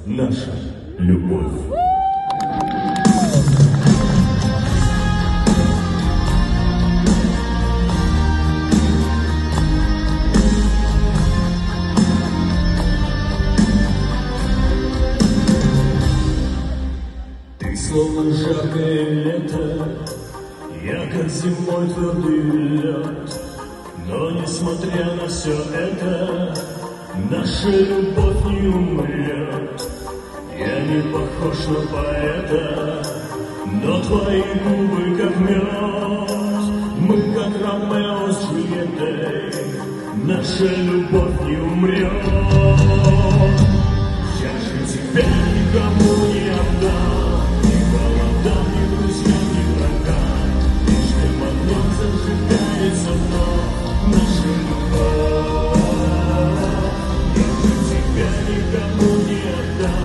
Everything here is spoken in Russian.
наша любовь. Ты словно жаркое лето, я как зимой твердый лед. Но несмотря на все это, наша любовь не умрет. Я не похож на поэта, но твои губы как мед. Мы как Ромео с Джульеттой, наша любовь не умрет. Я же тебя никому не отдам, ни холодам, ни друзьям, ни врагам. Лишь лимонад зажигается вновь наша любовь. Я же тебя никому не отдам.